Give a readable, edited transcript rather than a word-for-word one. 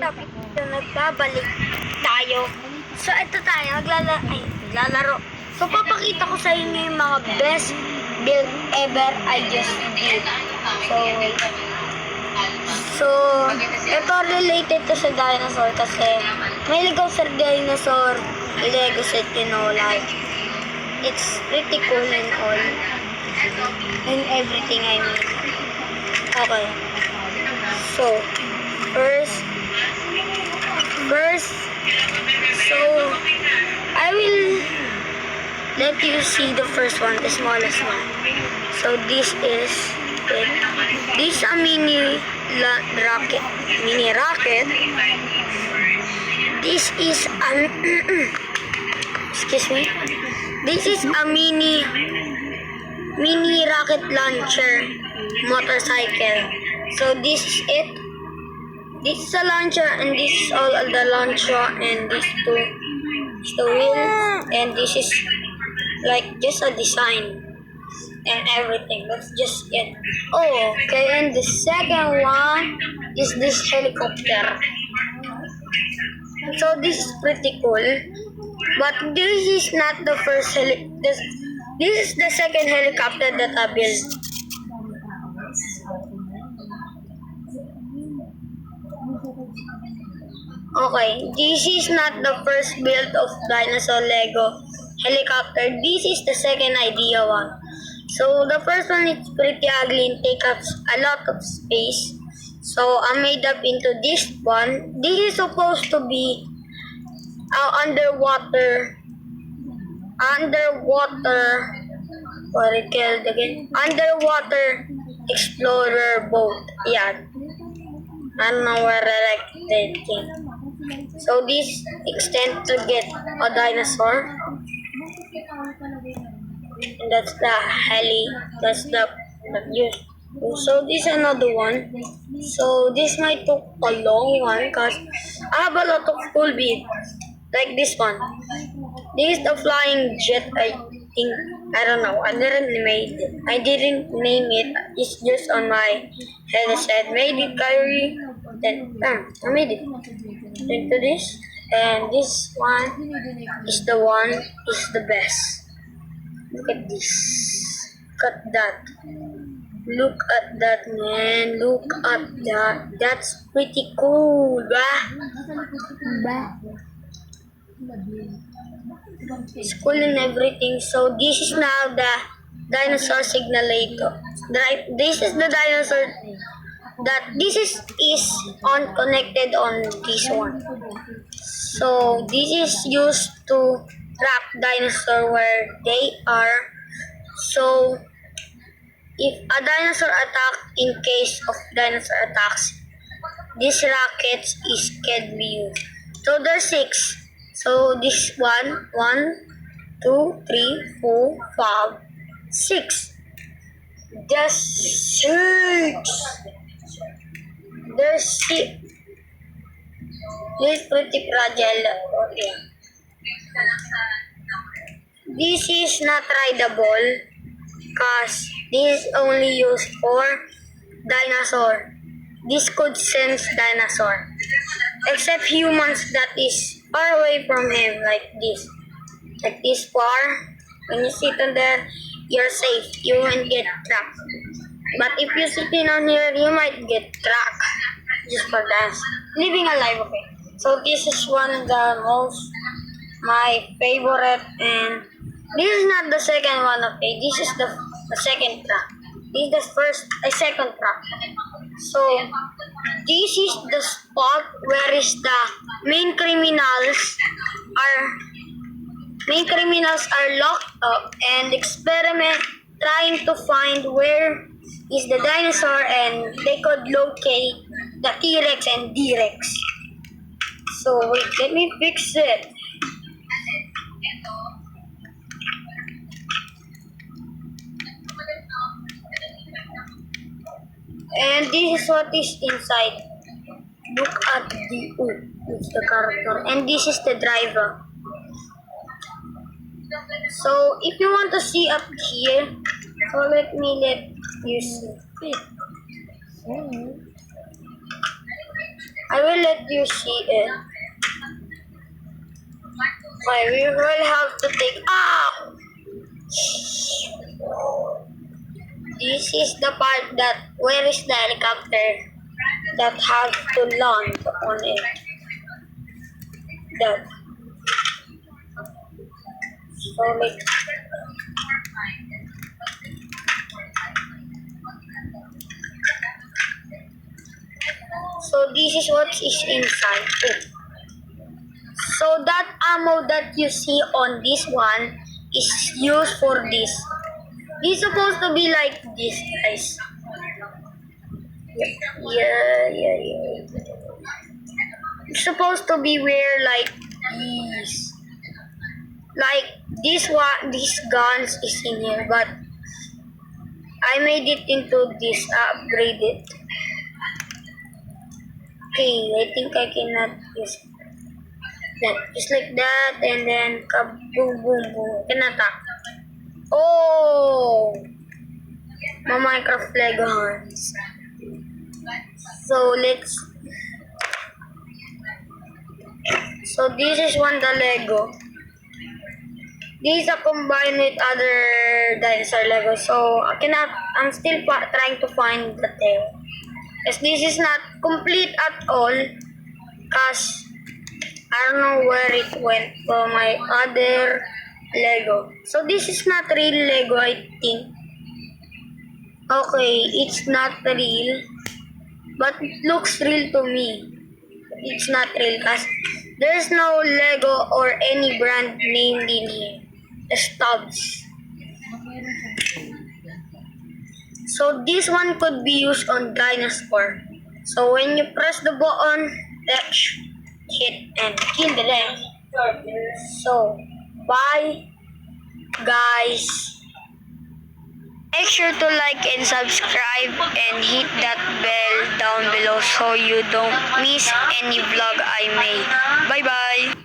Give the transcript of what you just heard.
topic ito, nagbabalik tayo. So, ito tayo, naglalaro. So, papakita ko sa inyo yung mga best build ever I just did. So, ito related to sa dinosaur kasi may ligaw sa dinosaur Lego set, you know, like, it's pretty cool and all. And everything I mean. Okay. So, first, so, I will let you see the first one, the smallest one. So, this is it. This is a mini rocket. This is an, excuse me. This is a mini rocket launcher motorcycle. So, this is it. This is a launcher, and this is all of the launcher, and this two is the wheel, and this is like just a design and everything. That's just it. Oh, okay. And the second one is this helicopter. So this is pretty cool, but this is not the first this is the second helicopter that I built. Okay, this is not the first build of dinosaur Lego helicopter. This is the second idea one. So the first one is pretty ugly and take up a lot of space. So I made up into this one. This is supposed to be underwater, what it called again? Underwater explorer boat. Yeah, I don't know where I like that thing. So this extend to get a dinosaur, and that's the heli. That's the use. So this is another one. So this might take a long one because I have a lot of cool beads like this one. This is the flying jet. I think, I don't know. I didn't name it. It's just on my head. I said made it, Kyrie. Then I made it into this, and this one is the best. Look at this. Look at that. Look at that, man. Look at that. That's pretty cool, It's cool and everything. So this is now the dinosaur signalator. This is the dinosaur that this is on connected on this one. So this is used to track dinosaur where they are. So if a dinosaur attack, in case of dinosaur attacks, this rocket is can be used. So there's 6. So this 1, 2, 3, 4, 5, 6. Just 6. There's 6. This is pretty fragile. Okay. This is not rideable because this is only used for dinosaur. This could sense dinosaur. Except humans that is far away from him, like this. Like this far. When you sit on there, you're safe. You won't get trapped. But if you're sitting on here, you might get trapped. Just for that. Living alive, okay. So this is one of the most my favorite, and this is not the second one, okay. This is the second track. This is the second track. So this is the spot where is the main criminals are locked up and experiment trying to find where is the dinosaur, and they could locate the T-Rex and D-Rex. So wait, let me fix it. And this is what is inside. Look at it's the character. And this is the driver. So if you want to see up here, so let you see. I will let you see it. Okay, we will have to take. This is the part that where is the helicopter that have to land on it. That. So like. So this is what is inside it. So that ammo that you see on this one is used for this. It's supposed to be like this, guys. Yeah. It's supposed to be where like this. Like this one, these guns is in here, but I made it into this, upgraded. Okay, I think I cannot use that. Just like that, and then kaboom, boom, boom. Can attack. Oh, my Minecraft Lego hands. So let's. So this is one the Lego. These are combined with other dinosaur Lego. So I cannot. I'm still trying to find the tail. Because this is not complete at all. Cause I don't know where it went from my other Lego. So this is not real Lego, I think. Okay, it's not real. But it looks real to me. It's not real because there's no Lego or any brand named in here. Stubbs. So this one could be used on dinosaur. So when you press the button, let's hit and kill the leg. So bye guys. Make sure to like and subscribe and hit that bell down below so you don't miss any vlog I made. Bye bye.